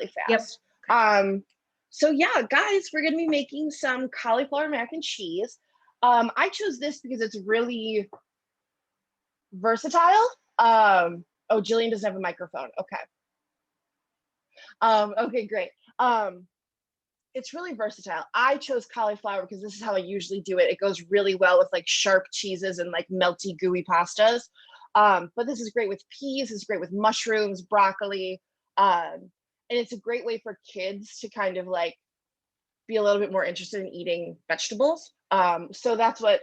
really fast. Yep. So yeah, guys, we're gonna be making some cauliflower mac and cheese. I chose this because it's really versatile. Oh, Jillian doesn't have a microphone. Okay. Okay, great. It's really versatile. I chose cauliflower because this is how I usually do it. It goes really well with like sharp cheeses and like melty, gooey pastas. But this is great with peas. It's great with mushrooms, broccoli. And it's a great way for kids to kind of like be a little bit more interested in eating vegetables. So that's what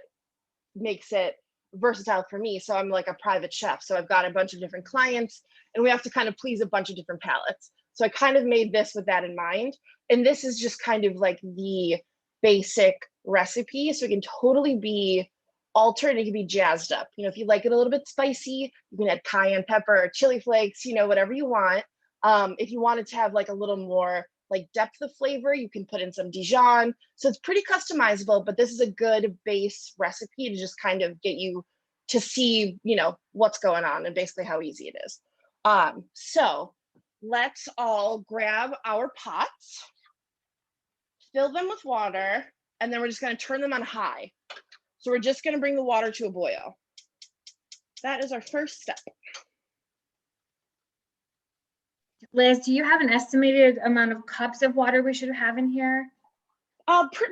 makes it versatile for me. So I'm like a private chef. So I've got a bunch of different clients and we have to kind of please a bunch of different palates. So I kind of made this with that in mind. And this is just kind of like the basic recipe. So it can totally be altered. It can be jazzed up. You know, if you like it a little bit spicy, you can add cayenne pepper or chili flakes, you know, whatever you want. If you wanted to have like a little more like depth of flavor, you can put in some Dijon. So it's pretty customizable, but this is a good base recipe to just kind of get you to see, you know, what's going on and basically how easy it is. So let's all grab our pots, fill them with water, and then we're just going to turn them on high. So we're just going to bring the water to a boil. That is our first step. Liz, do you have an estimated amount of cups of water we should have in here?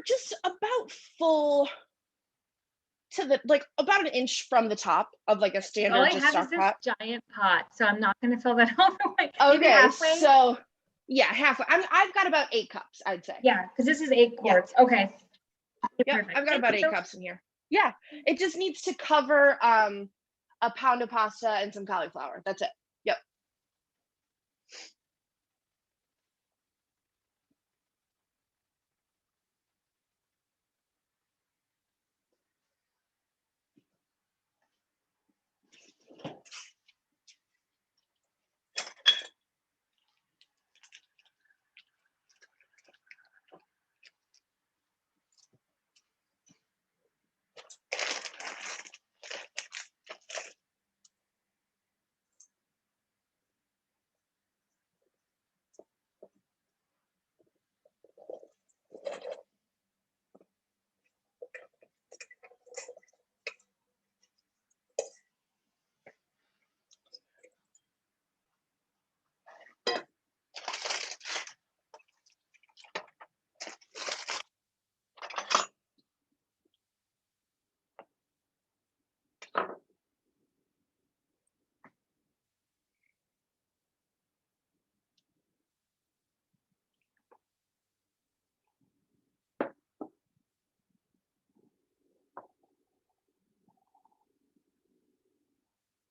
Just about full to the, like about an inch from the top of like a standard All I just have stock is this pot. giant pot, so I'm not going to fill that all the way. Okay, maybe halfway? so yeah, halfway. I've got about 8 cups, I'd say. Yeah, because this is 8 quarts. Yeah. Okay. Yeah, I've got about 8 cups in here. Yeah, it just needs to cover a pound of pasta and some cauliflower. That's it. Yep.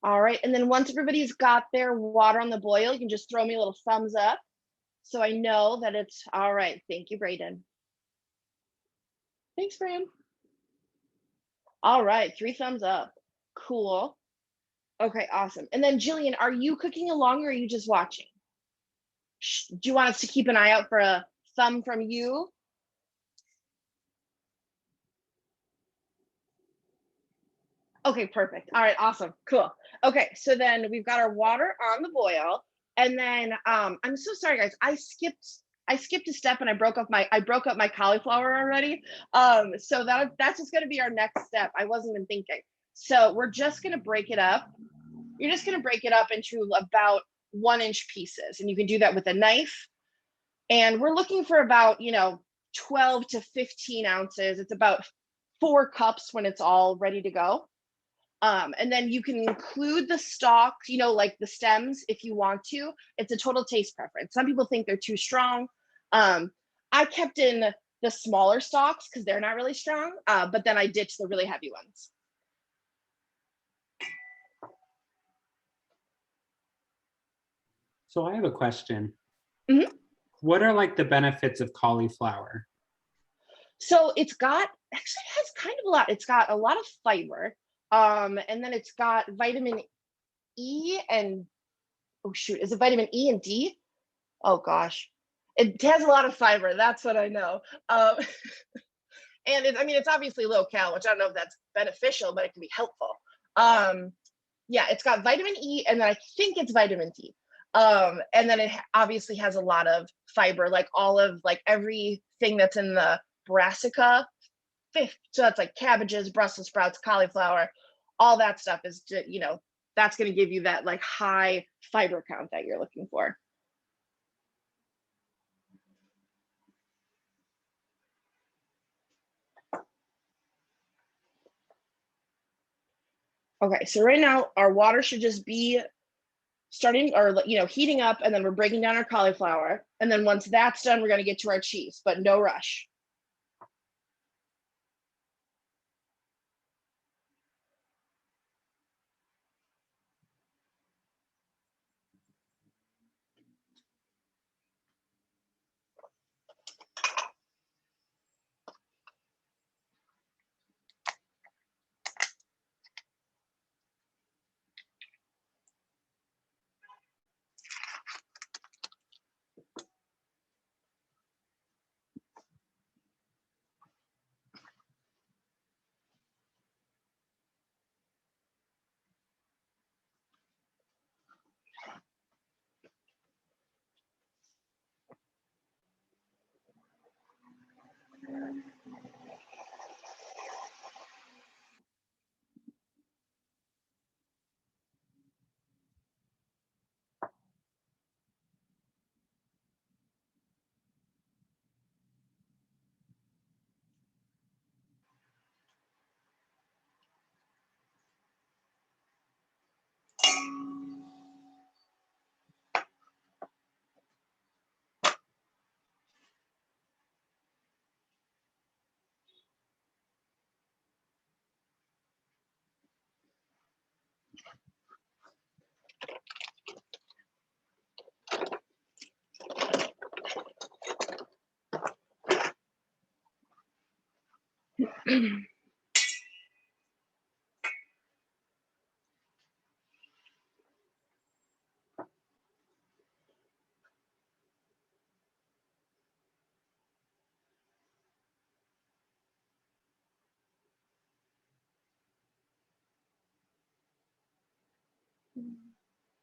All right, and then once everybody's got their water on the boil, you can just throw me a little thumbs up so I know that it's all right. Thank you, Brayden. Thanks, Fran. All right, 3 thumbs up. Cool. Okay, awesome. And then Jillian, are you cooking along or are you just watching? Do you want us to keep an eye out for a thumb from you? Okay, perfect. All right, awesome, cool. Okay, so then we've got our water on the boil, and then I'm so sorry, guys. I skipped a step and I broke up my cauliflower already. So that's just gonna be our next step. I wasn't even thinking. So we're just gonna break it up. You're just gonna break it up into about 1-inch pieces, and you can do that with a knife. And we're looking for about 12 to 15 ounces. It's about 4 cups when it's all ready to go. And then you can include the stalks, like the stems if you want to. It's a total taste preference. Some people think they're too strong. I kept in the smaller stalks because they're not really strong, but then I ditched the really heavy ones. So I have a question. Mm-hmm. What are like the benefits of cauliflower? So it has kind of a lot. It's got a lot of fiber. And then it's got vitamin E and, oh shoot, is it vitamin E and D? Oh gosh, it has a lot of fiber. That's what I know. And it's obviously low cal, which I don't know if that's beneficial, but it can be helpful. Yeah, it's got vitamin E and then I think it's vitamin D. And then it obviously has a lot of fiber, like all of like everything that's in the brassica. So that's like cabbages, Brussels sprouts, cauliflower, all that stuff is, you know, that's going to give you that like high fiber count that you're looking for. Okay, so right now our water should just be starting or, you know, heating up, and then we're breaking down our cauliflower. And then once that's done, we're going to get to our cheese, but no rush.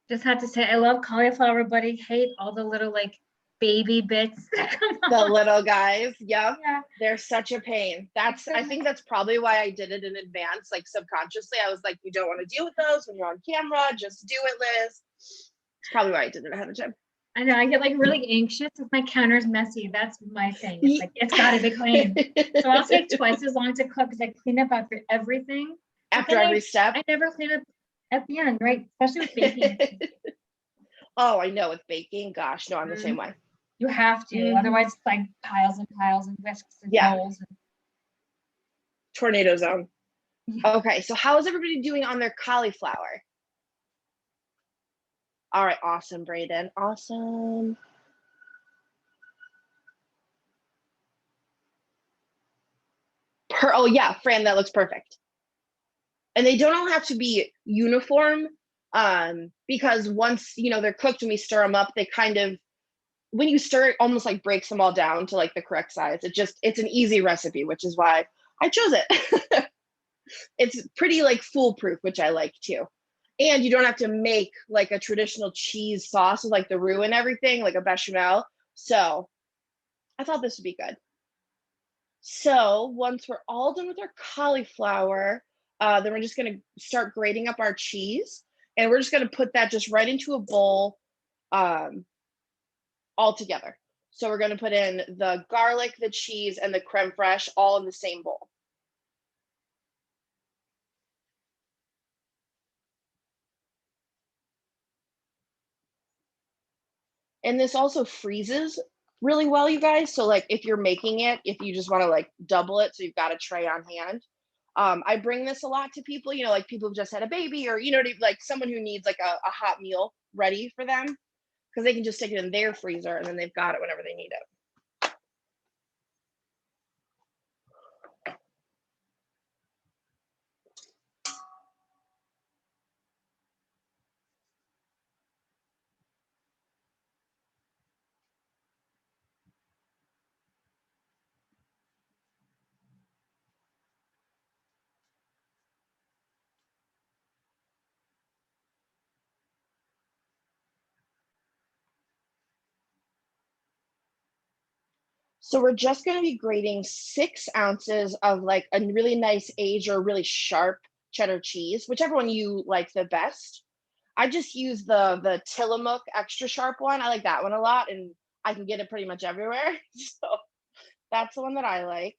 Just have to say, I love cauliflower, but I hate all the little like baby bits that come The off. little guys, yep. Yeah. They're such a pain. I think that's probably why I did it in advance, like subconsciously. I was like, you don't want to deal with those when you're on camera, just do it, Liz. It's probably why I did it ahead of time. I know, I get like really anxious if my counter's messy. That's my thing. It's like, it's gotta be clean. So I'll take twice as long to cook because I clean up after everything. After every step. I never clean up at the end, right? Especially with baking. Oh, I know, with baking. Gosh, no, I'm the same way. You have to, otherwise it's like piles and piles and whisks and bowls. Tornado zone. Okay, so how is everybody doing on their cauliflower? All right, awesome, Brayden. Awesome. Oh yeah, Fran, that looks perfect. And they don't all have to be uniform, because once, you know, they're cooked and we stir them up, they kind of, when you stir it, almost like breaks them all down to like the correct size. It's an easy recipe, which is why I chose it. It's pretty like foolproof, which I like too. And you don't have to make like a traditional cheese sauce with like the roux and everything, like a bechamel. So I thought this would be good. So once we're all done with our cauliflower, then we're just gonna start grating up our cheese. And we're just gonna put that just right into a bowl, all together. So we're gonna put in the garlic, the cheese, and the creme fraiche all in the same bowl. And this also freezes really well, you guys. So like if you're making it, if you just want to like double it, so you've got a tray on hand. I bring this a lot to people, you know, like people who've just had a baby, or, you know, like someone who needs like a hot meal ready for them, because they can just stick it in their freezer and then they've got it whenever they need it. So we're just going to be grating 6 ounces of like a really nice aged or really sharp cheddar cheese, whichever one you like the best. I just use the Tillamook extra sharp one. I like that one a lot, and I can get it pretty much everywhere. So that's the one that I like.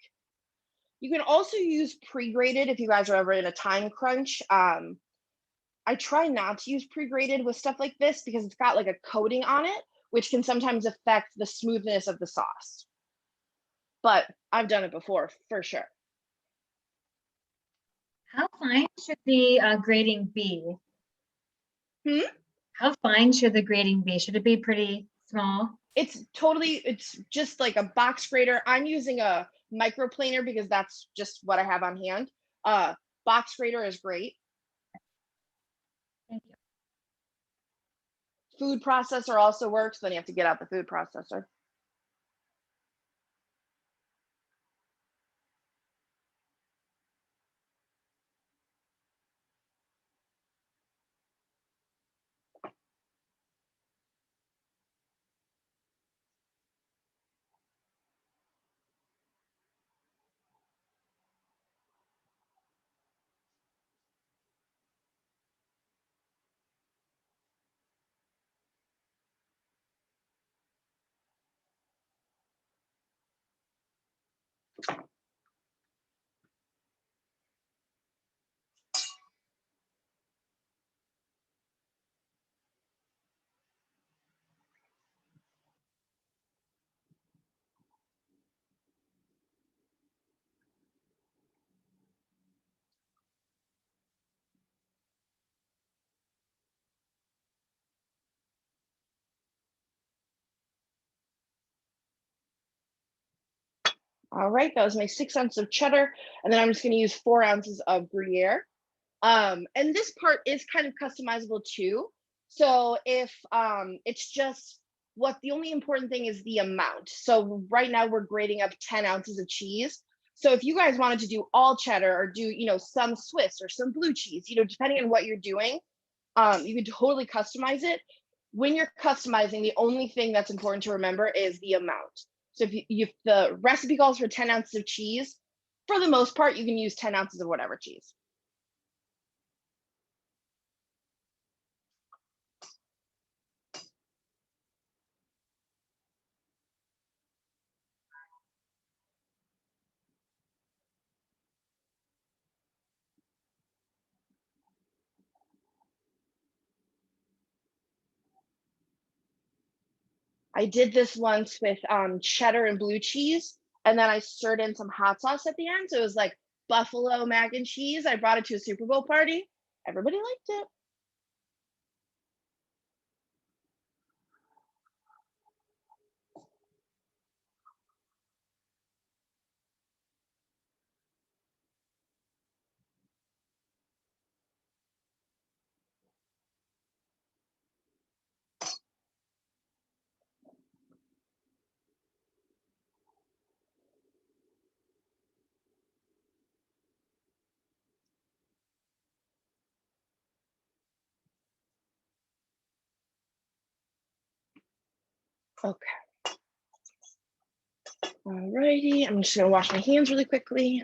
You can also use pre-grated if you guys are ever in a time crunch. I try not to use pre-grated with stuff like this because it's got like a coating on it, which can sometimes affect the smoothness of the sauce. But I've done it before for sure. How fine should the grating be? Hmm? How fine should the grating be? Should it be pretty small? It's just like a box grater. I'm using a microplaner because that's just what I have on hand. Box grater is great. Thank you. Food processor also works, then you have to get out the food processor. All right, that was my 6 ounces of cheddar, and then I'm just going to use 4 ounces of gruyere. And this part is kind of customizable too. So if it's just the only important thing is the amount. So right now we're grating up 10 ounces of cheese. So if you guys wanted to do all cheddar or do, some Swiss or some blue cheese, depending on what you're doing, you can totally customize it. When you're customizing, the only thing that's important to remember is the amount. So if the recipe calls for 10 ounces of cheese, for the most part, you can use 10 ounces of whatever cheese. I did this once with cheddar and blue cheese, and then I stirred in some hot sauce at the end. So it was like buffalo mac and cheese. I brought it to a Super Bowl party. Everybody liked it. Okay. All righty. I'm just gonna wash my hands really quickly.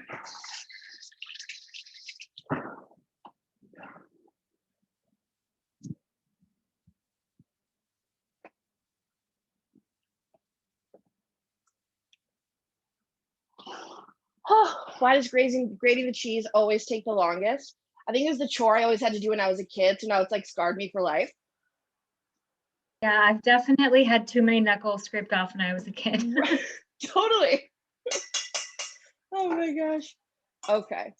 Oh, why does grating the cheese always take the longest? I think it was the chore I always had to do when I was a kid, so now it's like scarred me for life. Yeah, I've definitely had too many knuckles scraped off when I was a kid. Totally. Oh my gosh. Okay.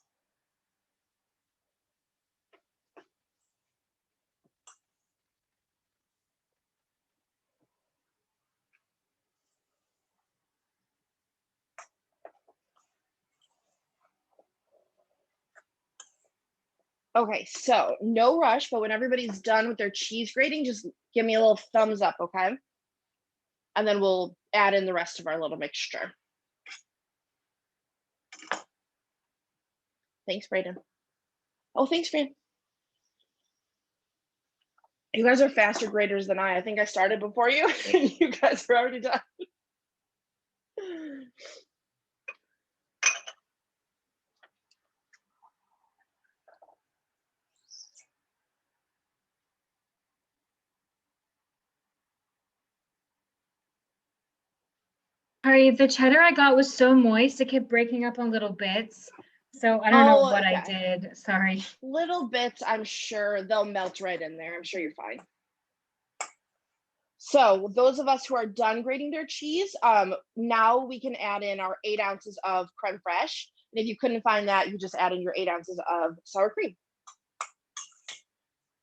Okay, so no rush, but when everybody's done with their cheese grating, just give me a little thumbs up, okay? And then we'll add in the rest of our little mixture. Thanks, Brayden. Oh, thanks, Fran. You guys are faster graders than I. I think I started before you, and you guys are already done. Sorry, the cheddar I got was so moist, it kept breaking up on little bits. So I don't know Oh, what I okay. did. Sorry. Little bits, I'm sure they'll melt right in there. I'm sure you're fine. So those of us who are done grating their cheese, now we can add in our 8 ounces of creme fraiche. And if you couldn't find that, you just add in your 8 ounces of sour cream.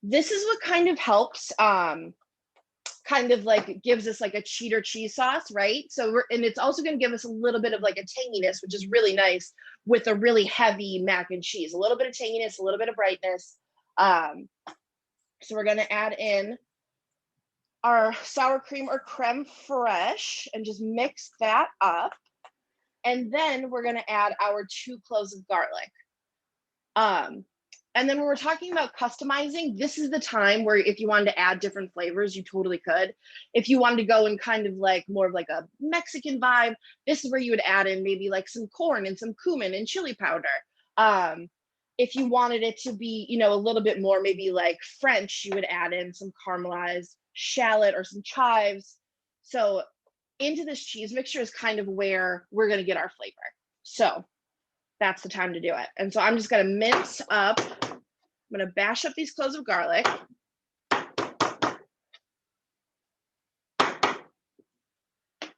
This is what kind of helps, kind of like gives us like a cheddar cheese sauce, right? So and it's also going to give us a little bit of like a tanginess, which is really nice with a really heavy mac and cheese. A little bit of tanginess, a little bit of brightness. So we're going to add in our sour cream or creme fraiche and just mix that up. And then we're going to add our 2 cloves of garlic. And then when we're talking about customizing, this is the time where if you wanted to add different flavors, you totally could. If you wanted to go in kind of like more of like a Mexican vibe, this is where you would add in maybe like some corn and some cumin and chili powder. If you wanted it to be, you know, a little bit more maybe like French, you would add in some caramelized shallot or some chives. So into this cheese mixture is kind of where we're going to get our flavor. So that's the time to do it. And so I'm just going to mince up, I'm going to bash up these cloves of garlic.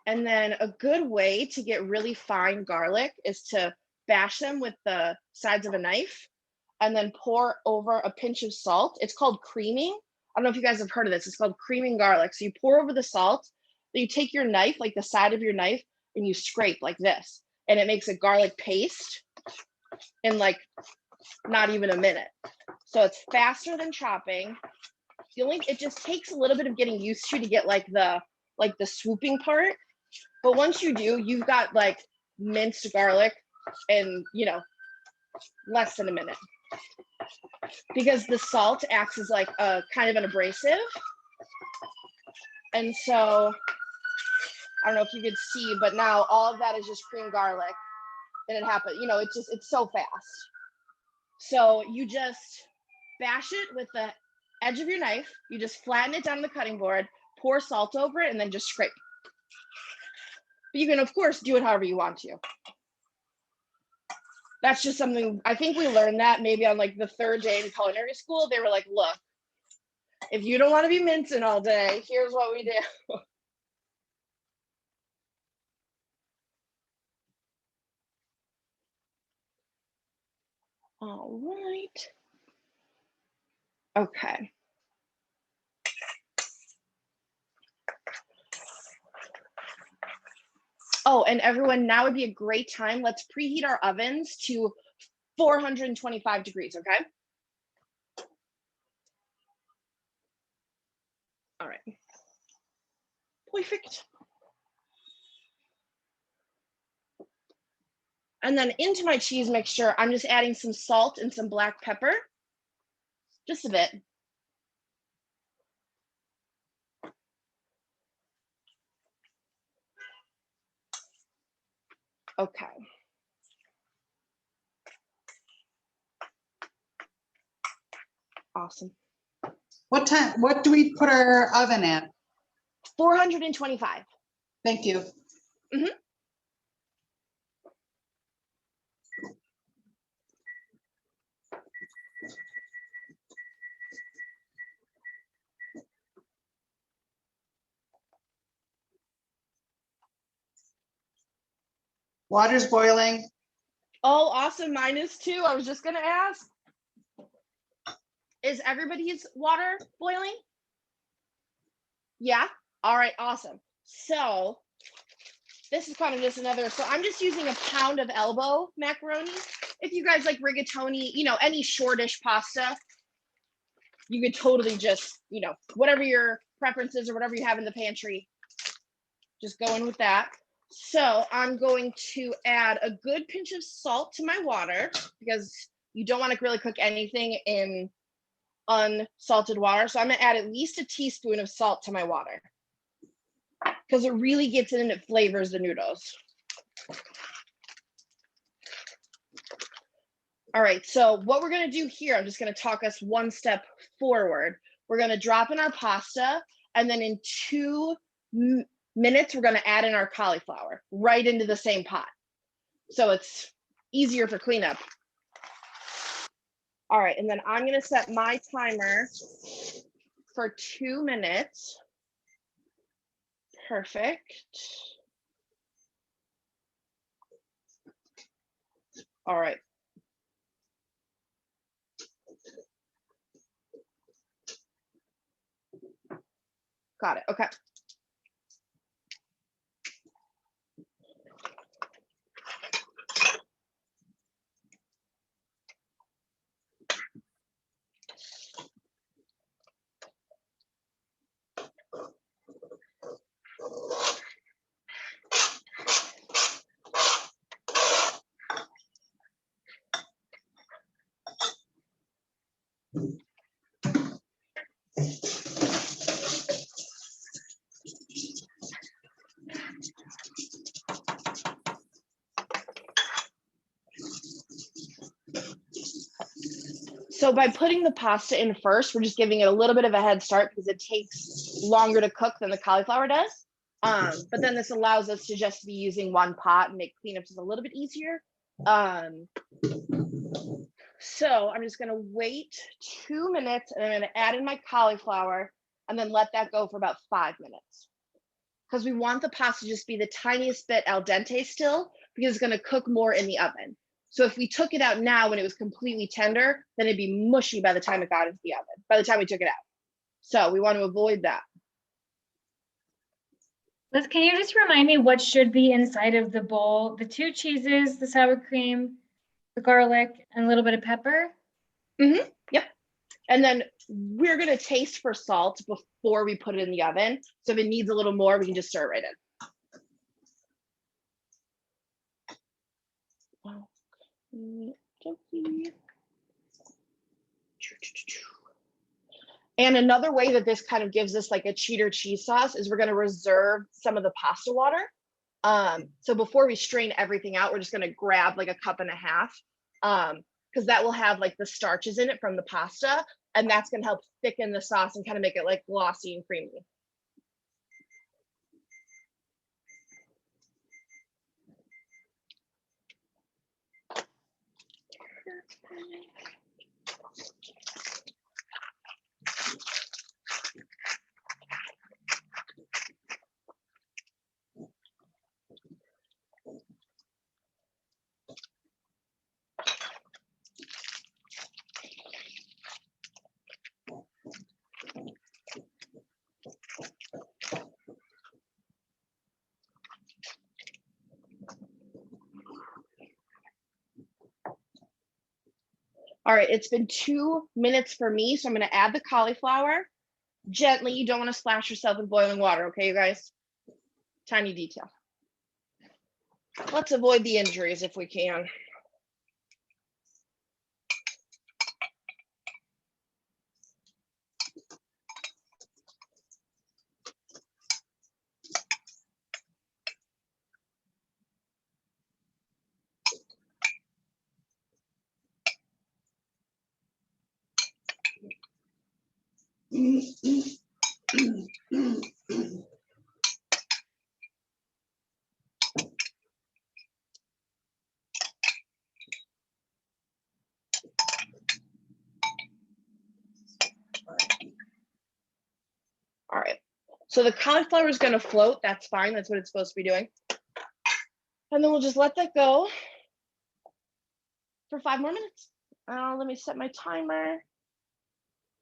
And then a good way to get really fine garlic is to bash them with the sides of a knife and then pour over a pinch of salt. It's called creaming. I don't know if you guys have heard of this. It's called creaming garlic. So you pour over the salt, then you take your knife, like the side of your knife, and you scrape like this. And it makes a garlic paste in like not even a minute. So it's faster than chopping. It just takes a little bit of getting used to get like the swooping part. But once you do, you've got like minced garlic in, you know, less than a minute. Because the salt acts as like a kind of an abrasive. And so I don't know if you could see, but now all of that is just cream garlic. And it happened, you know, it's so fast. So you just bash it with the edge of your knife. You just flatten it down on the cutting board, pour salt over it, and then just scrape. But you can, of course, do it however you want to. That's just something, I think we learned that maybe on like the 3rd day in culinary school. They were like, look, if you don't want to be mincing all day, here's what we do. All right. Okay. Oh, and everyone, now would be a great time. Let's preheat our ovens to 425 degrees, okay? All right. Perfect. And then into my cheese mixture, I'm just adding some salt and some black pepper, just a bit. Okay. Awesome. What do we put our oven at? 425. Thank you. Mm-hmm. Water's boiling. Oh, awesome. Mine is too. I was just going to ask. Is everybody's water boiling? Yeah? All right, awesome. So this is kind of just another, so I'm just using a pound of elbow macaroni. If you guys like rigatoni, you know, any shortish pasta, you could totally just, you know, whatever your preferences or whatever you have in the pantry, just go in with that. So I'm going to add a good pinch of salt to my water because you don't want to really cook anything in unsalted water. So I'm gonna add at least a teaspoon of salt to my water because it really gets in and it flavors the noodles. All right, so what we're gonna do here, I'm just gonna talk us one step forward. We're gonna drop in our pasta, and then in 2 minutes, we're gonna add in our cauliflower right into the same pot. So it's easier for cleanup. All right, and then I'm gonna set my timer for 2 minutes. Perfect. All right. Got it, okay. So by putting the pasta in first, we're just giving it a little bit of a head start because it takes longer to cook than the cauliflower does. But then this allows us to just be using one pot and make cleanup just a little bit easier. So I'm just gonna wait 2 minutes and I'm gonna add in my cauliflower and then let that go for about 5 minutes. Because we want the pasta to just be the tiniest bit al dente still, because it's gonna cook more in the oven. So if we took it out now when it was completely tender, then it'd be mushy by the time it got into the oven, by the time we took it out. So we want to avoid that. Liz, can you just remind me what should be inside of the bowl? The 2 cheeses, the sour cream, the garlic, and a little bit of pepper? Mm-hmm. Yep. And then we're going to taste for salt before we put it in the oven. So if it needs a little more, we can just stir it right in. And another way that this kind of gives us like a cheddar cheese sauce is we're going to reserve some of the pasta water. So before we strain everything out, we're just going to grab like a cup and a half, because that will have like the starches in it from the pasta, and that's going to help thicken the sauce and kind of make it like glossy and creamy. All right, it's been 2 minutes for me, so I'm going to add the cauliflower gently. You don't want to splash yourself with boiling water, okay, you guys? Tiny detail. Let's avoid the injuries if we can. All right, so the cauliflower is going to float. That's fine. That's what it's supposed to be doing. And then we'll just let that go for 5 more minutes. Let me set my timer.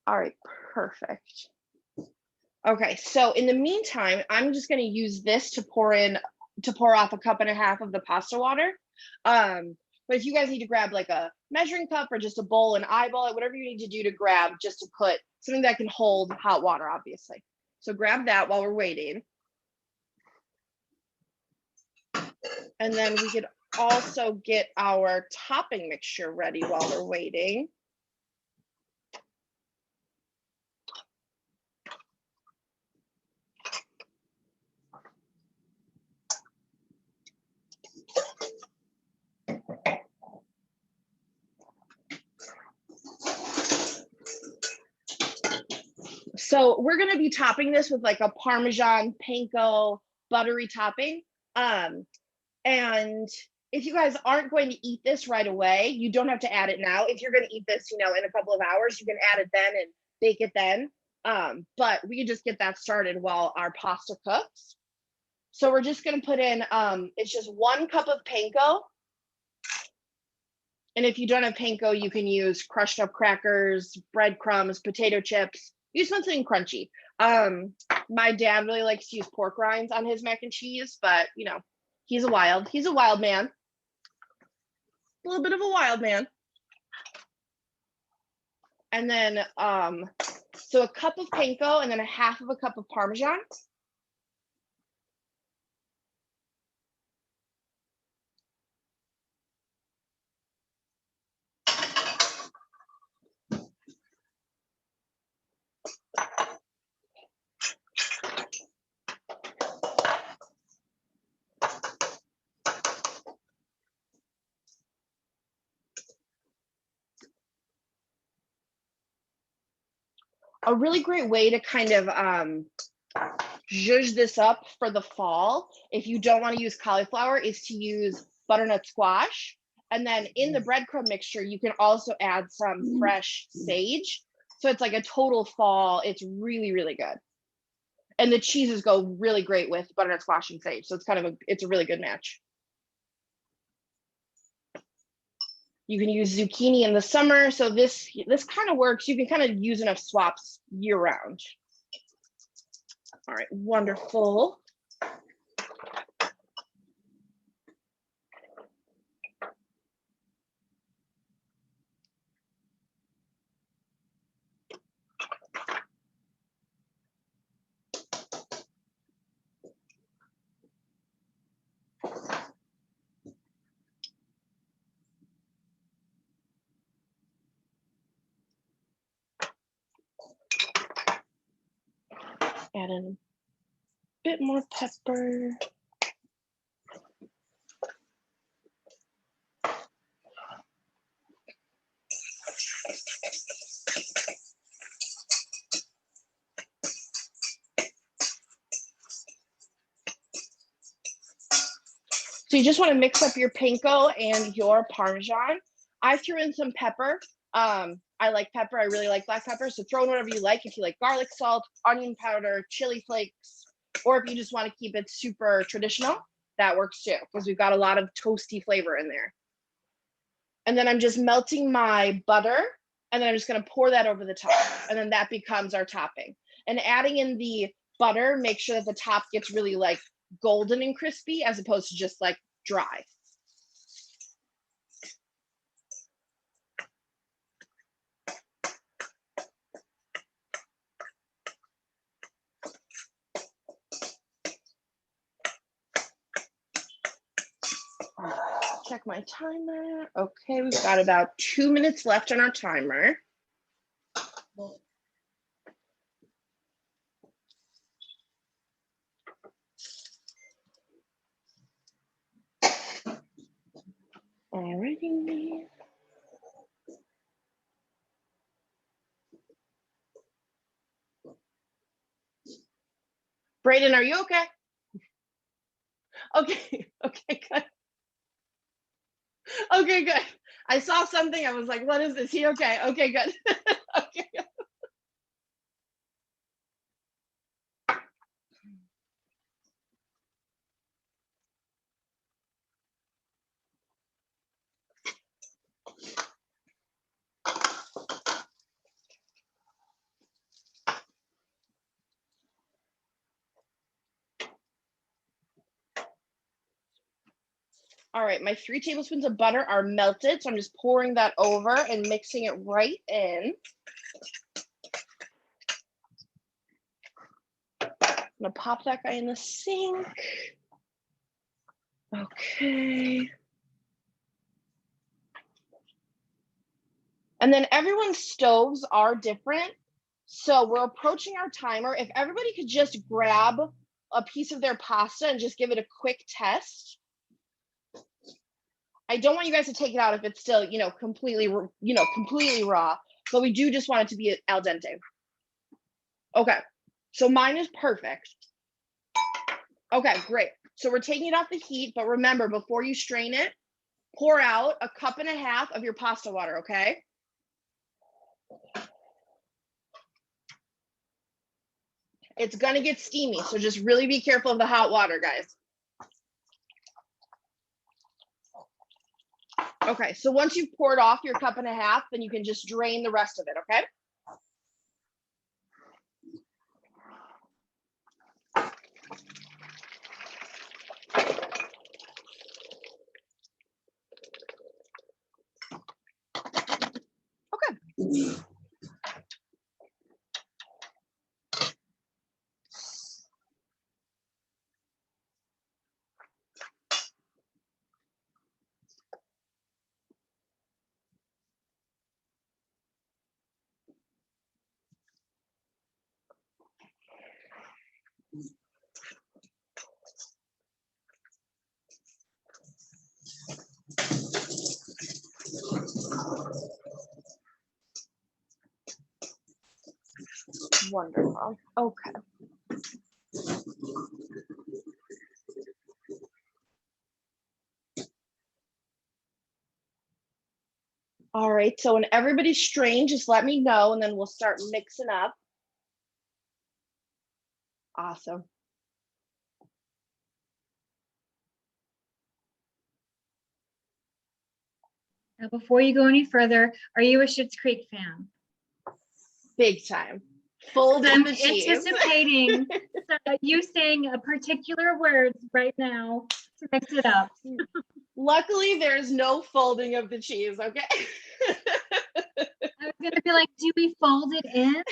All right, perfect. Okay, so in the meantime, I'm just going to use this to pour off a cup and a half of the pasta water. But if you guys need to grab like a measuring cup or just a bowl and eyeball it, whatever you need to do to grab, just to put something that can hold hot water, obviously. So grab that while we're waiting. And then we could also get our topping mixture ready while we're waiting. So we're gonna be topping this with like a Parmesan, Panko, buttery topping. And if you guys aren't going to eat this right away, you don't have to add it now. If you're gonna eat this, in a couple of hours, you can add it then and bake it then. But we can just get that started while our pasta cooks. So we're just gonna put in, it's just 1 cup of Panko. And if you don't have Panko, you can use crushed up crackers, breadcrumbs, potato chips. Use something crunchy. My dad really likes to use pork rinds on his mac and cheese, but he's a wild man. A little bit of a wild man. And then, so a cup of Panko and then a half of a cup of Parmesan. A really great way to kind of zhuzh this up for the fall, if you don't want to use cauliflower, is to use butternut squash. And then in the breadcrumb mixture, you can also add some fresh sage. So it's like a total fall. It's really, really good. And the cheeses go really great with butternut squash and sage. So it's a really good match. You can use zucchini in the summer. So this kind of works. You can kind of use enough swaps year round. All right, wonderful. Add in a bit more pepper. So you just want to mix up your Panko and your Parmesan. I threw in some pepper. I like pepper. I really like black pepper. So throw in whatever you like. If you like garlic salt, onion powder, chili flakes, or if you just want to keep it super traditional, that works too, because we've got a lot of toasty flavor in there. And then I'm just melting my butter, and then I'm just going to pour that over the top, and then that becomes our topping. And adding in the butter, make sure that the top gets really like golden and crispy as opposed to just like dry. Check my timer. Okay, we've got about 2 minutes left on our timer. Alrighty. Brayden, are you okay? Okay, okay, good. Okay, good. I saw something. I was like, what is this? He okay? Okay, good. Okay. All right, my 3 tablespoons of butter are melted, so I'm just pouring that over and mixing it right in. I'm gonna pop that guy in the sink. Okay. And then everyone's stoves are different, so we're approaching our timer. If everybody could just grab a piece of their pasta and just give it a quick test. I don't want you guys to take it out if it's still, completely raw, but we do just want it to be al dente. Okay, so mine is perfect. Okay, great. So we're taking it off the heat, but remember, before you strain it, pour out 1.5 cups of your pasta water, okay? It's gonna get steamy, so just really be careful of the hot water, guys. Okay, so once you've poured off your 1.5 cups, then you can just drain the rest of it, okay? Okay. Wonderful. Okay. All right, so when everybody's strained, just let me know and then we'll start mixing up. Awesome. Now, before you go any further, are you a Schitt's Creek fan? Big time. Fold in I'm the cheese. anticipating you saying a particular words right now to mix it up. Luckily, there's no folding of the cheese, okay? I was gonna be like, do we fold it in?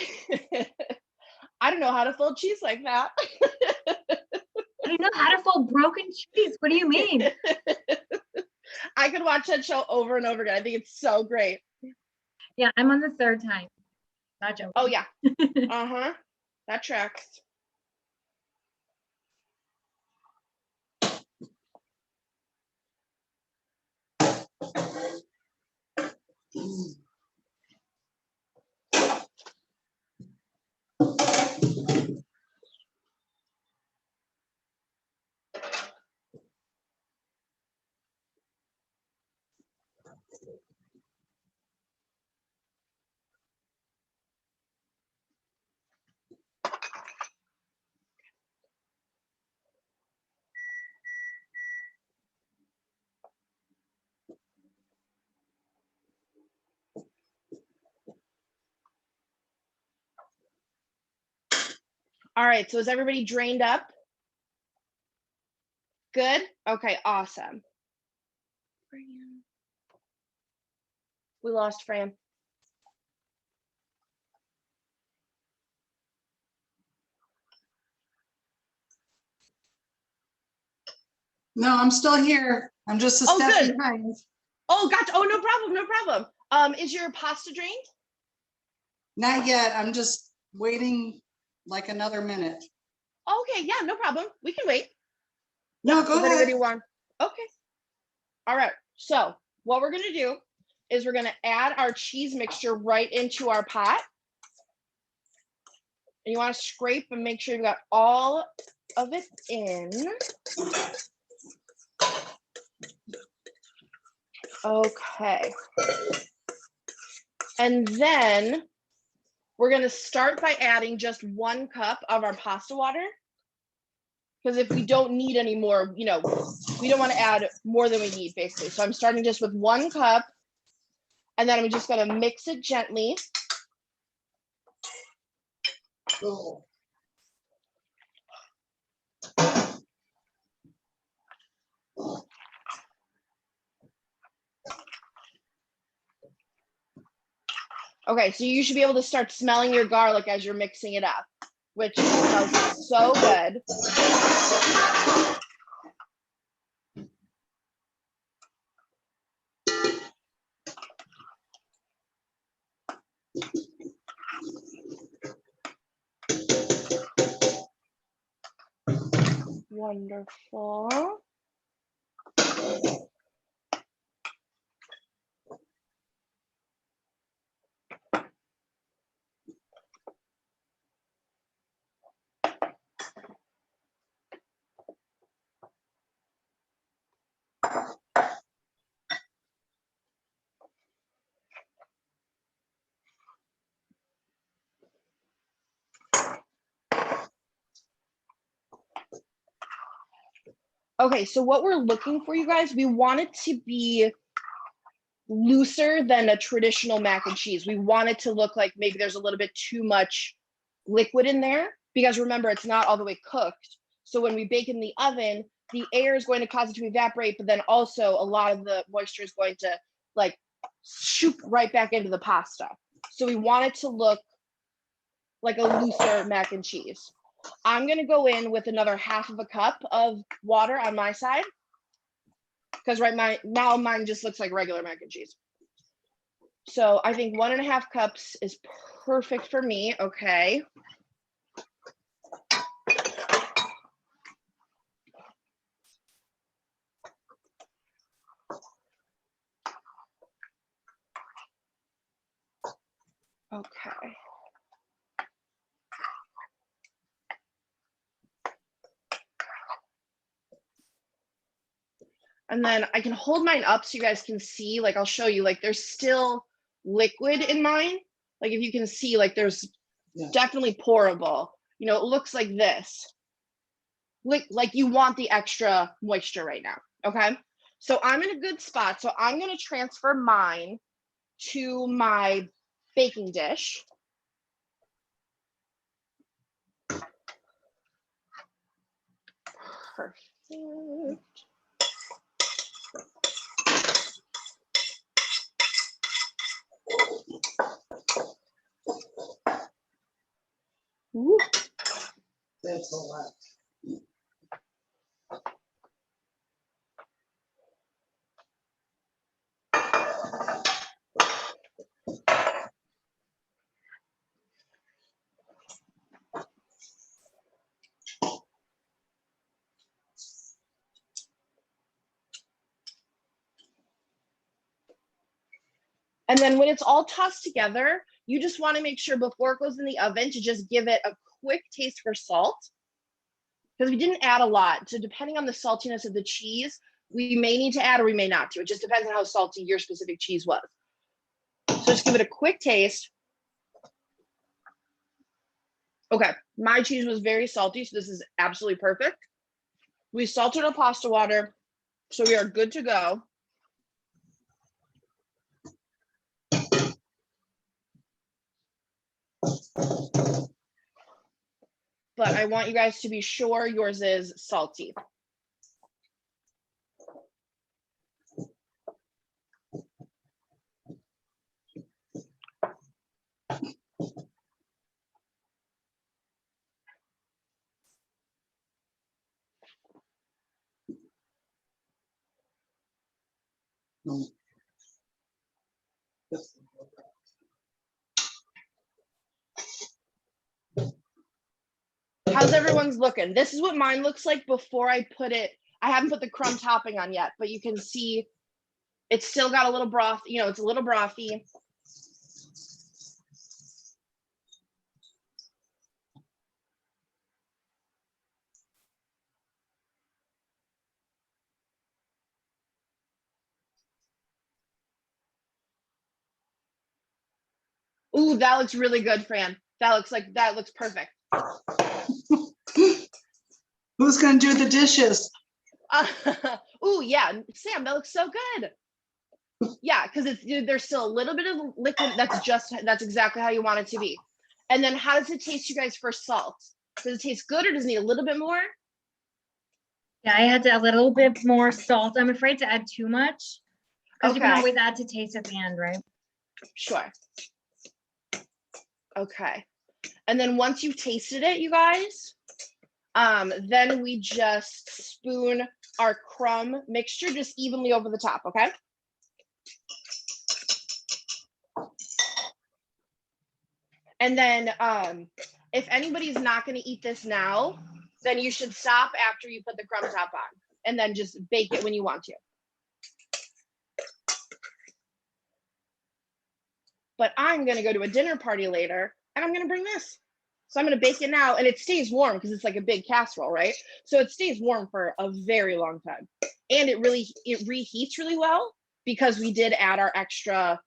I don't know how to fold cheese like that. I don't know how to fold broken cheese. What do you mean? I could watch that show over and over again. I think it's so great. Yeah, I'm on the third time. Not joking. Oh, yeah. Uh-huh. That tracks. All right, so is everybody drained up? Good? Okay, awesome. We lost Fran. No, I'm still here. I'm just a Oh, step good. behind. Oh, gotcha. Oh, no problem, no problem. Is your pasta drained? Not yet. I'm just waiting like another minute. Okay, yeah, no problem. We can wait. No, go Does ahead. anybody want? Okay. All right. So what we're gonna do is we're gonna add our cheese mixture right into our pot. And you want to scrape and make sure you've got all of it in. Okay. And then we're going to start by adding just 1 cup of our pasta water. Because if we don't need any more, we don't want to add more than we need, basically. So I'm starting just with 1 cup. And then I'm just going to mix it gently. Oh. Okay, so you should be able to start smelling your garlic as you're mixing it up, which smells so good. Wonderful. Okay, so what we're looking for, you guys, we want it to be looser than a traditional mac and cheese. We want it to look like maybe there's a little bit too much liquid in there, because remember, it's not all the way cooked. So when we bake in the oven, the air is going to cause it to evaporate, but then also a lot of the moisture is going to like shoot right back into the pasta. So we want it to look like a looser mac and cheese. I'm gonna go in with another half of a cup of water on my side, because now mine just looks like regular mac and cheese. So I think 1.5 cups is perfect for me. Okay. Okay. And then I can hold mine up so you guys can see, like I'll show you, like there's still liquid in mine. Like if you can see, like there's definitely pourable. You know, it looks like this. Like you want the extra moisture right now, okay? So I'm in a good spot. So I'm gonna transfer mine to my baking dish. Perfect. Ooh. That's a lot. And then when it's all tossed together, you just want to make sure before it goes in the oven to just give it a quick taste for salt, because we didn't add a lot. So depending on the saltiness of the cheese, we may need to add or we may not to. It just depends on how salty your specific cheese was. So just give it a quick taste. Okay, my cheese was very salty, so this is absolutely perfect. We salted our pasta water, so we are good to go. But I want you guys to be sure yours is salty. How's everyone's looking? This is what mine looks like before I put it. I haven't put the crumb topping on yet, but you can see it's still got a little broth, you know, it's a little brothy. Ooh, that looks really good, Fran. That looks perfect. Who's gonna do the dishes? Ooh, yeah, Sam, that looks so good. Yeah, because there's still a little bit of liquid. That's exactly how you want it to be. And then how does it taste, you guys, for salt? Does it taste good or does it need a little bit more? Yeah, I had to add a little bit more salt. I'm afraid to add too much, because you can Okay. always add to taste at the end, right? Sure. Okay. And then once you've tasted it, you guys, then we just spoon our crumb mixture just evenly over the top, okay? And then if anybody's not going to eat this now, then you should stop after you put the crumb top on and then just bake it when you want to. But I'm going to go to a dinner party later and I'm going to bring this. So I'm going to bake it now, and it stays warm because it's like a big casserole, right? So it stays warm for a very long time. And it reheats really well because we did add our extra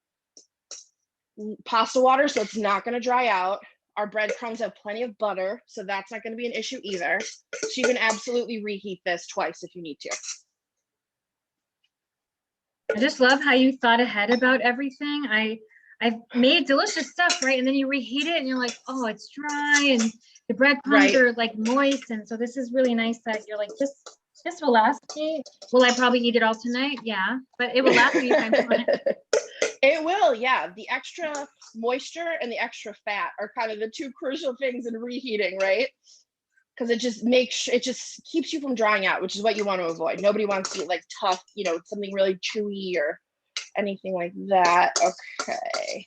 pasta water, so it's not going to dry out. Our breadcrumbs have plenty of butter, so that's not going to be an issue either. So you can absolutely reheat this twice if you need to. I just love how you thought ahead about everything. I've made delicious stuff, right? And then you reheat it and you're like, oh, it's dry and the breadcrumbs are like moist. And so this is really nice that you're like, this will last me. Will I probably eat it all tonight? Yeah, but it will last me if I'm on it. It will, yeah. The extra moisture and the extra fat are kind of the two crucial things in reheating, right? Because it just keeps you from drying out, which is what you want to avoid. Nobody wants to eat like tough, something really chewy or anything like that. Okay.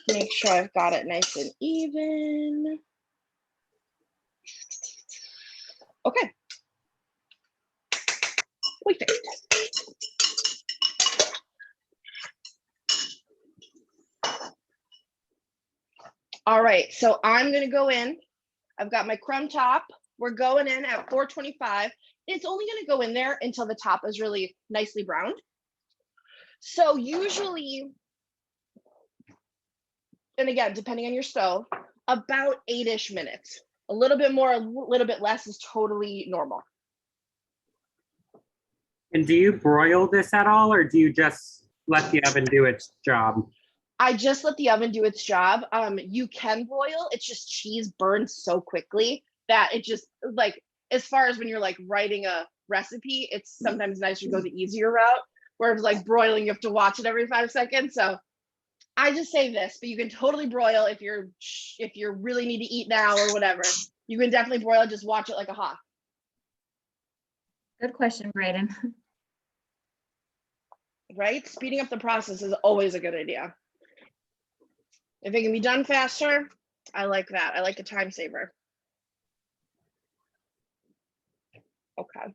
Make sure I've got it nice and even. Okay. Perfect. All right, so I'm gonna go in. I've got my crumb top. We're going in at 425. It's only gonna go in there until the top is really nicely browned. So usually, and again, depending on your stove, about 8-ish minutes. A little bit more, a little bit less is totally normal. And do you broil this at all, or do you just let the oven do its job? I just let the oven do its job. You can broil, it's just cheese burns so quickly that it just, like, as far as when you're like writing a recipe, it's sometimes nicer to go the easier route, whereas like broiling, you have to watch it every 5 seconds. So I just say this, but you can totally broil if you really need to eat now or whatever. You can definitely broil it, just watch it like a hawk. Good question, Braden. Right? Speeding up the process is always a good idea. If it can be done faster, I like that. I like a time saver. Okay.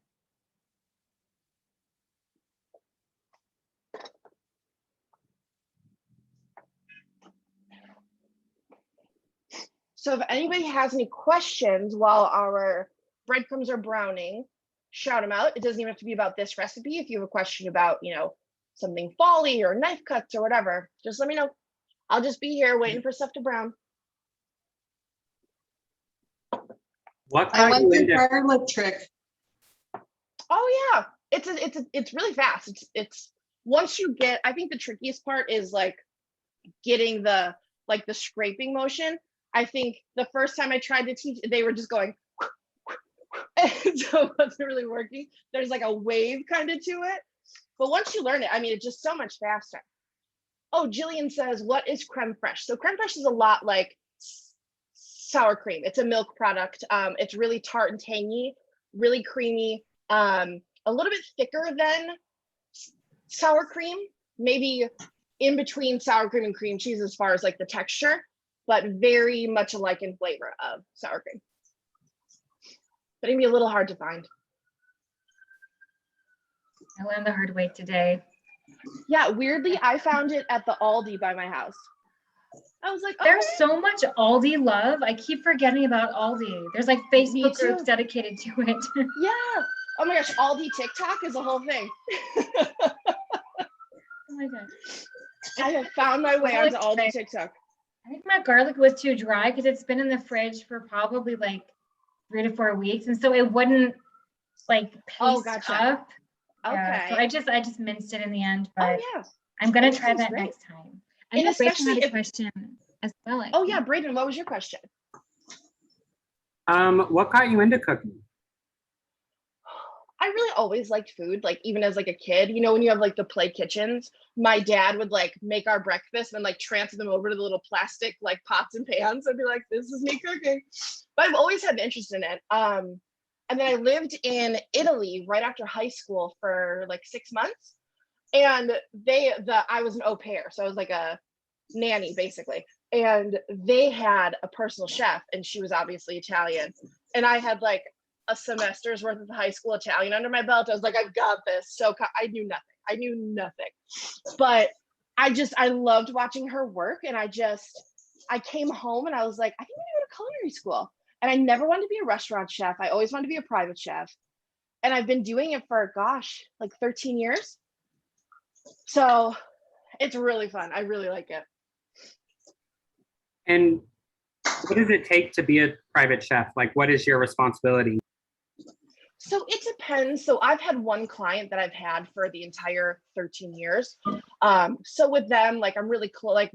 So if anybody has any questions while our breadcrumbs are browning, shout them out. It doesn't even have to be about this recipe. If you have a question about, something folly or knife cuts or whatever, just let me know. I'll just be here waiting for stuff to brown. What I got like you the into garlic trick. Oh yeah, it's really fast. It's once you get, I think the trickiest part is like getting the scraping motion. I think the first time I tried to teach, they were just going, so it wasn't really working. There's like a wave kind of to it, but once you learn it, I mean, it's just so much faster. Oh, Jillian says, what is creme fraiche? So creme fraiche is a lot like sour cream. It's a milk product. It's really tart and tangy, really creamy, a little bit thicker than sour cream, maybe in between sour cream and cream cheese as far as like the texture, but very much alike in flavor of sour cream. But it can be a little hard to find. I learned the hard way today. Yeah, weirdly, I found it at the Aldi by my house. I was like, oh, There's so much Aldi love. I keep forgetting about Aldi. There's like Facebook too. groups dedicated to it. Yeah. Oh my gosh, Aldi TikTok is a whole thing. Oh my God. I have found my way onto Aldi Garlic TikTok. I think my garlic was too dry because it's been in the fridge for probably like 3 to 4 weeks. And so it wouldn't like paste gotcha. up. Okay. Yeah, so I just minced it in the end, Oh but yeah. I'm gonna That try sounds that great. next time. And I Brayden especially had a if- question as well. Oh yeah, Braden, what was your question? what got you into cooking? I really always liked food, like even as like a kid, when you have like the play kitchens, my dad would like make our breakfast and like transfer them over to the little plastic like pots and pans. I'd be like, this is me cooking. But I've always had an interest in it. And then I lived in Italy right after high school for like 6 months. And I was an au pair, so I was like a nanny basically. And they had a personal chef, and she was obviously Italian. And I had like a semester's worth of high school Italian under my belt. I was like, I've got this. So I knew nothing. But I loved watching her work. And I came home and I was like, I think I'm gonna go to culinary school. And I never wanted to be a restaurant chef. I always wanted to be a private chef. And I've been doing it for, gosh, like 13 years. So it's really fun. I really like it. And What does it take to be a private chef? Like, what is your responsibility? So it depends. So I've had one client that I've had for the entire 13 years. So with them, like I'm really close, like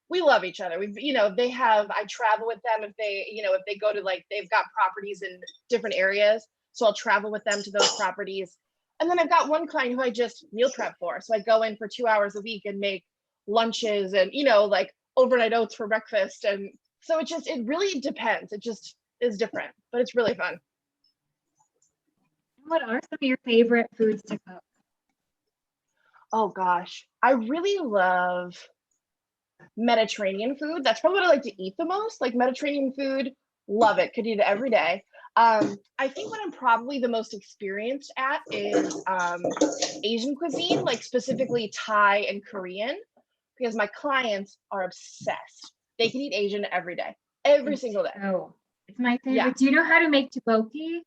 we love each other. We've, I travel with them if they go to like, they've got properties in different areas. So I'll travel with them to those properties. And then I've got one client who I just meal prep for. So I go in for 2 hours a week and make lunches and, like overnight oats for breakfast. And so it really depends. It just is different, but it's really fun. What are some of your favorite foods to cook? Oh gosh, I really love Mediterranean food. That's probably what I like to eat the most. Like Mediterranean food, love it. Could eat it every day. I think what I'm probably the most experienced at is Asian cuisine, like specifically Thai and Korean, because my clients are obsessed. They can eat Asian every day, every single day. Oh, it's my favorite. Yeah. Do you know how to make tteokbokki?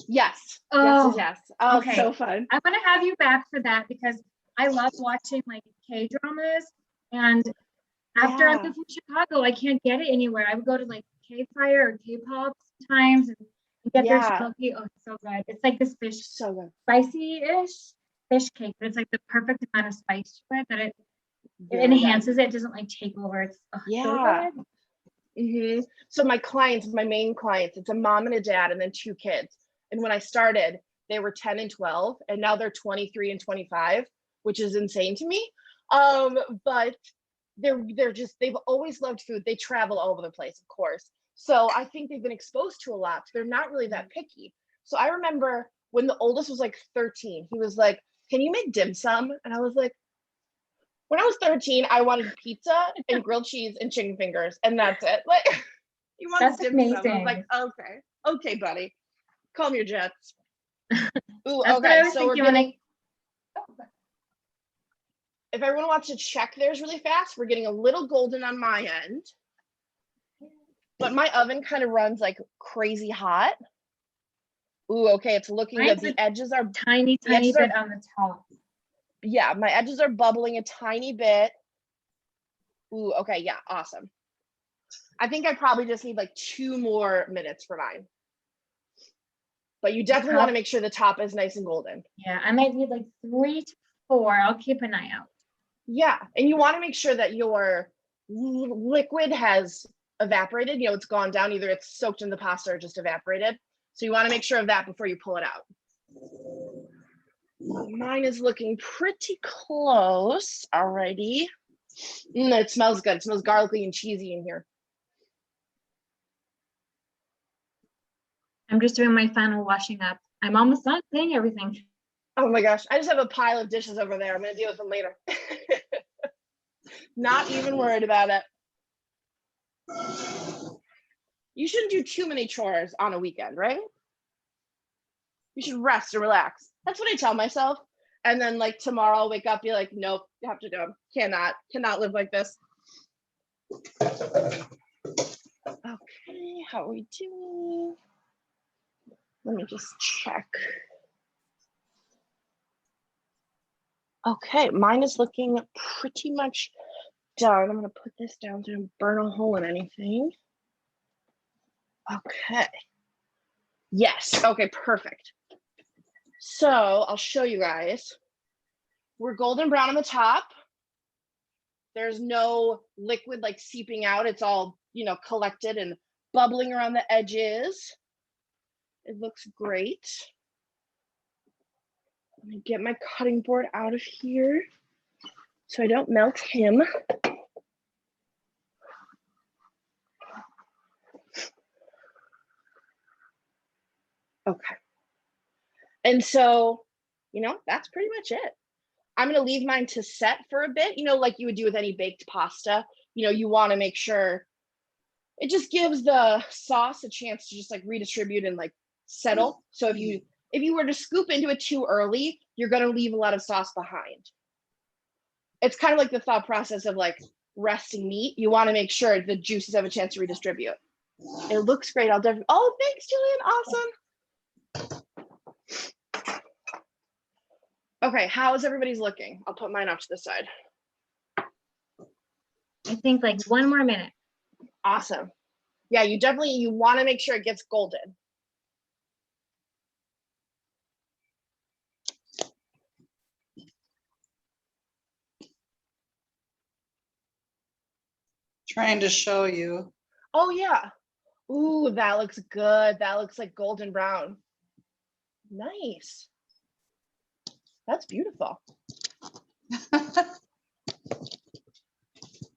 Yes. Oh, yes. Oh, okay. It's so fun. I'm gonna have you back for that because I love watching like K-dramas, and after I moved from Chicago, I can't get it anywhere. I would go to like K-Fire or K-Pop sometimes and get their tteokbokki. Oh, it's so good. It's like this fish, So good. spicy-ish fish cake, but it's like the perfect amount of spice to it that it Very enhances it. It doesn't like take over. It's so Yeah. good. So my main clients, it's a mom and a dad and then 2 kids. And when I started, they were 10 and 12, and now they're 23 and 25, which is insane to me. But they've always loved food. They travel all over the place, of course. So I think they've been exposed to a lot. So they're not really that picky. So I remember when the oldest was like 13, he was like, "Can you make dim sum?" And I was like, when I was 13, I wanted pizza and grilled cheese and chicken fingers, and that's it. Like, you want That's dim sum? I was amazing. like, okay, buddy, calm your jets. Ooh, That's what I okay. was So we're thinking when getting. If everyone wants to check theirs really fast, we're getting a little golden on my end, but my oven kind of runs like crazy hot. Ooh, okay, it's looking Mine's good. The edges are tiny edges bit on the top. yeah, my edges are bubbling a tiny bit. Ooh, okay, yeah, awesome. I think I probably just need like 2 more minutes for mine. But you definitely want to make sure the top is nice and golden. Yeah, I might need like 3 to 4. I'll keep an eye out. Yeah, and you want to make sure that your liquid has evaporated. It's gone down. Either it's soaked in the pasta or just evaporated. So you want to make sure of that before you pull it out. Mine is looking pretty close already. It smells good. It smells garlicky and cheesy in here. I'm just doing my final washing up. I'm almost done cleaning everything. Oh my gosh, I just have a pile of dishes over there. I'm going to deal with them later. Not even worried about it. You shouldn't do too many chores on a weekend, right? You should rest and relax. That's what I tell myself. And then like tomorrow I'll wake up, be like, nope, you have to do them. Cannot live like this. Okay, how are we doing? Let me just check. Okay, mine is looking pretty much done. I'm gonna put this down so I don't burn a hole in anything. Okay. Yes, okay, perfect. So I'll show you guys. We're golden brown on the top. There's no liquid like seeping out. It's all, collected and bubbling around the edges. It looks great. Let me get my cutting board out of here so I don't melt him. Okay. And so, that's pretty much it. I'm going to leave mine to set for a bit, like you would do with any baked pasta. You want to make sure it just gives the sauce a chance to just like redistribute and like settle. So if you were to scoop into it too early, you're going to leave a lot of sauce behind. It's kind of like the thought process of like resting meat. You want to make sure the juices have a chance to redistribute. It looks great. I'll definitely. Oh, thanks, Julian. Awesome. Okay, how is everybody's looking? I'll put mine off to the side. I think like 1 more minute. Awesome. Yeah, you want to make sure it gets golden. Trying to show you. Oh yeah. Ooh, that looks good. That looks like golden brown. Nice. That's beautiful.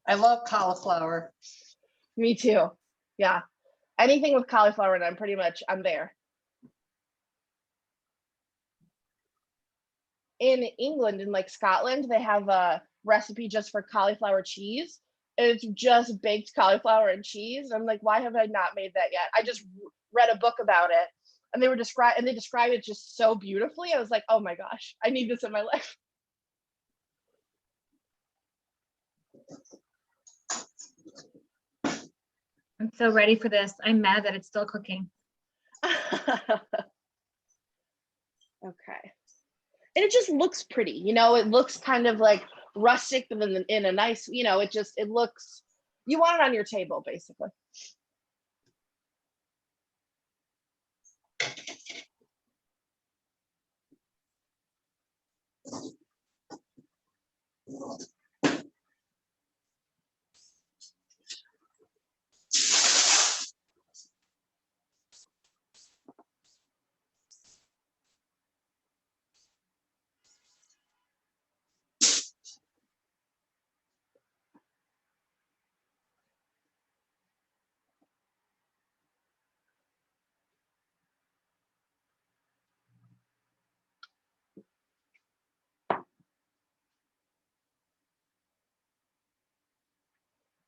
I love cauliflower. Me too. Yeah. Anything with cauliflower and I'm there. In England, in like Scotland, they have a recipe just for cauliflower cheese. It's just baked cauliflower and cheese. I'm like, why have I not made that yet? I just read a book about it and they describe it just so beautifully. I was like, oh my gosh, I need this in my life. I'm so ready for this. I'm mad that it's still cooking. Okay. And it just looks pretty, it looks kind of like rustic, but then in a nice, it looks, you want it on your table, basically.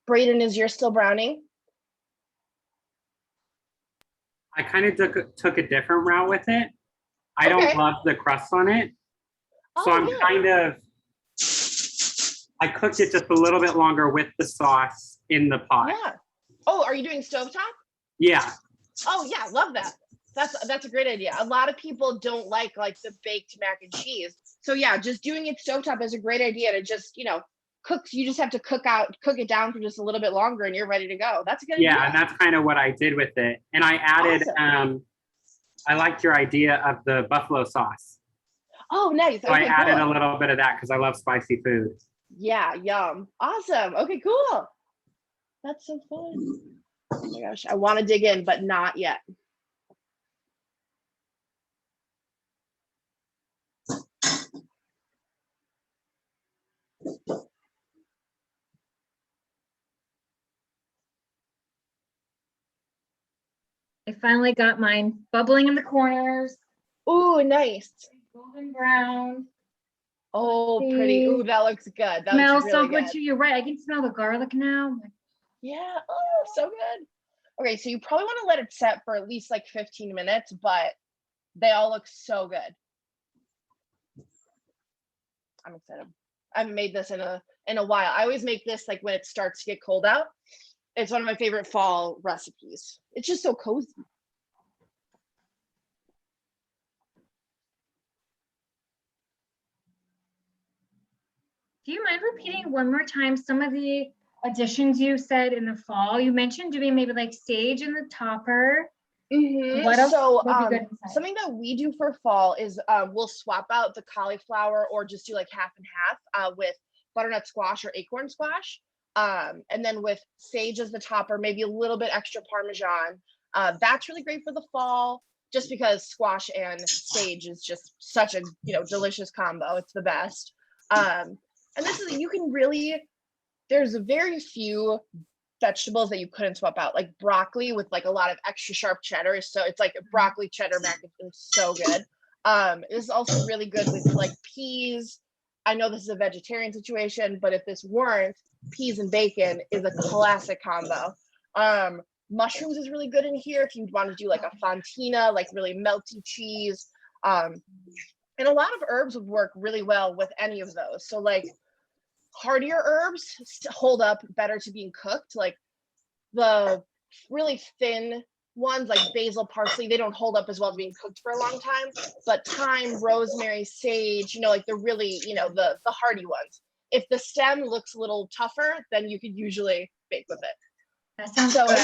Braden, is yours still browning? I kind of took a different route with it. I Okay. don't love the crust on it. So Oh, I'm yeah. kind of, I cooked it just a little bit longer with the sauce in the pot. Yeah. Oh, are you doing stovetop? Yeah. Oh yeah, love that. That's a great idea. A lot of people don't like the baked mac and cheese. So yeah, just doing it stovetop is a great idea to just, cooks. You just have to cook it down for just a little bit longer and you're ready to go. That's a good idea. Yeah, and that's kind of what I did with it. And I added, Awesome. I liked your idea of the buffalo sauce. Oh, nice. So I Okay, added cool. a little bit of that because I love spicy food. Yeah, yum. Awesome. Okay, cool. That's so fun. Oh my gosh, I want to dig in, but not yet. I finally got mine bubbling in the corners, Ooh, nice. golden brown. Oh, Let's pretty. see. Ooh, that looks good. That Smells looks so really good good. too. You're right. I can smell the garlic now. Yeah. Oh, so good. Okay, so you probably want to let it set for at least like 15 minutes, but they all look so good. I'm excited. I haven't made this in a while. I always make this like when it starts to get cold out. It's one of my favorite fall recipes. It's just so cozy. Do you mind repeating one more time some of the additions you said in the fall? You mentioned doing maybe like sage in the topper. Mm-hmm. What else So would be good inside? something that we do for fall is we'll swap out the cauliflower or just do like half and half with butternut squash or acorn squash. And then with sage as the topper, maybe a little bit extra Parmesan. That's really great for the fall just because squash and sage is just such a delicious combo. It's the best. And this is, you can really, there's very few vegetables that you couldn't swap out, like broccoli with like a lot of extra sharp cheddar. So it's like a broccoli cheddar mac is so good. This is also really good with like peas. I know this is a vegetarian situation, but if this weren't, peas and bacon is a classic combo. Mushrooms is really good in here if you want to do like a fontina, like really melty cheese. And a lot of herbs would work really well with any of those. So like heartier herbs hold up better to being cooked. Like the really thin ones like basil, parsley, they don't hold up as well as being cooked for a long time. But thyme, rosemary, sage, like the really, the hearty ones. If the stem looks a little tougher, then you could usually bake with it. That sounds So good.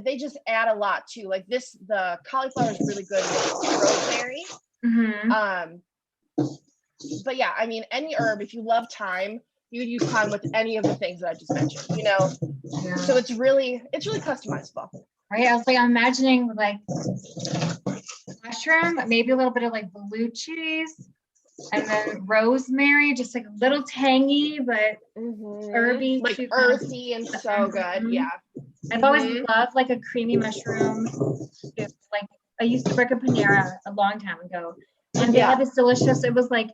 they just add a lot too. Like the cauliflower is really good with rosemary. Mhm. But yeah, I mean, any herb, if you love thyme, you could use thyme with any of the things that I just mentioned, you know? Yeah. So it's really customizable. Right. I was like, I'm imagining like mushroom, maybe a little bit of like blue cheese, and then rosemary, just like a little tangy, but herby. Like to kind of- earthy and so good. Yeah. I've always loved like a creamy mushroom soup. Like I used to work at Panera a long time ago, and they had this delicious. It was like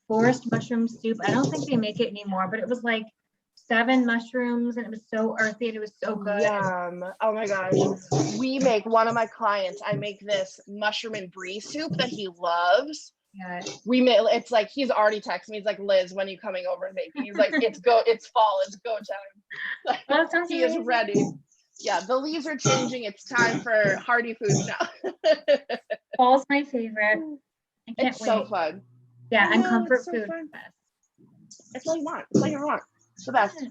forest mushroom soup. I don't think they make it anymore, but it was like 7 mushrooms, and it was so earthy, and it was so good. Yum. Oh my gosh. We make one of my clients. I make this mushroom and brie soup that he loves. Yeah. We made. It's like he's already texted me. He's like, Liz, when are you coming over and making? He's like, it's fall. It's go time. Oh, that sounds He is amazing. ready. Yeah, the leaves are changing. It's time for hearty foods now. Fall's my favorite. I can't It's wait. so fun. Yeah, I and know, comfort it's so food. fun. Best. It's all you want. It's all you want. It's the best.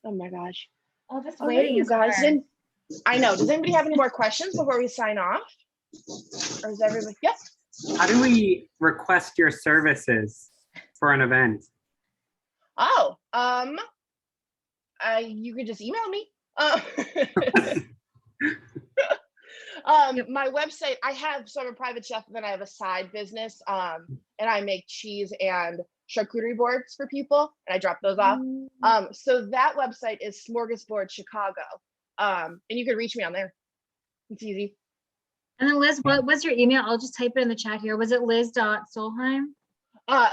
Oh my gosh. Oh, this All right, waiting you is guys. hard. I know. Does anybody have any more questions before we sign off? Or is everybody? Yep. How do we request your services for an event? Oh, you could just email me. My website, so I'm a private chef, and then I have a side business, and I make cheese and charcuterie boards for people, and I drop those off. So that website is Smorgasbord Chicago, and you can reach me on there. It's easy. And then Liz, what was your email? I'll just type it in the chat here. Was it liz.solheim?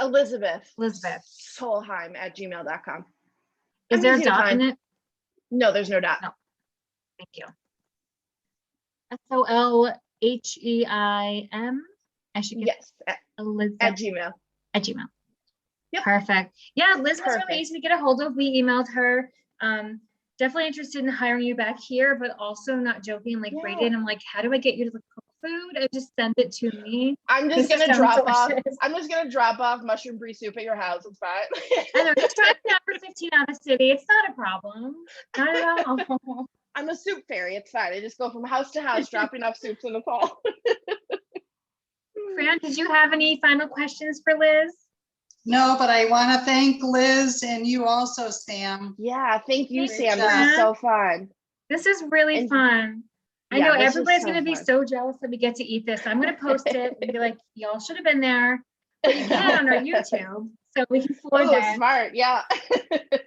Elizabeth Solheim Solheim@gmail.com. Is there a dot in it? No, there's no dot. No. Thank you. SOLHEIM. I should get Yes, Elizabeth at Gmail. at Gmail. Yep. Perfect. Yeah, Liz was Perfect. really easy to get a hold of. We emailed her. Definitely interested in hiring you back here, but also not joking, like Brady. And I'm like, how do I get you to cook food? I just send it to me. I'm just This gonna sounds drop off mushroom brie soup at your house. It's fine. I know, just drive me down for 15 out of the city. It's not a problem. Not at all. I'm a soup fairy. It's fine. I just go from house to house dropping off soups in the fall. Fran, did you have any final questions for Liz? No, but I want to thank Liz and you also, Sam. Yeah, thank you, Great Sam. job. This is so fun. This is really And- fun. I Yeah, know this is everybody's so going to be fun. so jealous that we get to eat this. I'm going to post it and be like, y'all should have been there. But you can on our YouTube, so we can forward Oh, that. smart. Yeah.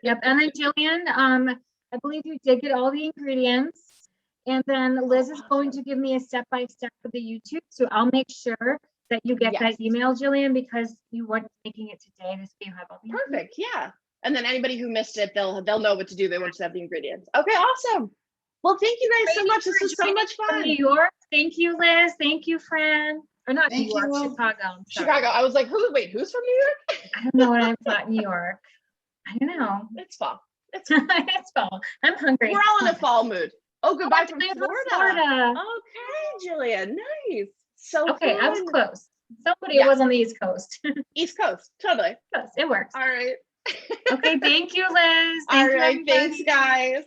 Yep. And then Jillian, I believe you did get all the ingredients. And then Liz is going to give me a step-by-step for the YouTube. So I'll make sure that you get that email, Jillian, because you weren't making it today. This way you have all the Perfect. Yeah. And then anybody who missed it, they'll know what to do. They won't just have the ingredients. Okay, awesome. Well, thank you guys so much. This was so much from fun. New York. Thank you, Liz. Thank you, Fran. Or not Thank New York, you. Chicago. I'm sorry. Chicago. I was like, who's from New York? I don't know what I thought. New York. I don't know. It's fall. It's fall. I'm hungry. We're all in a fall mood. Oh, goodbye from I'm Florida. Okay, Jillian. Nice. So okay, fun. I was close. Somebody was on the East Coast. East Coast. Totally. Close. It works. All right. Okay, thank you, Liz. All Thank you, right. everybody. Thanks, guys.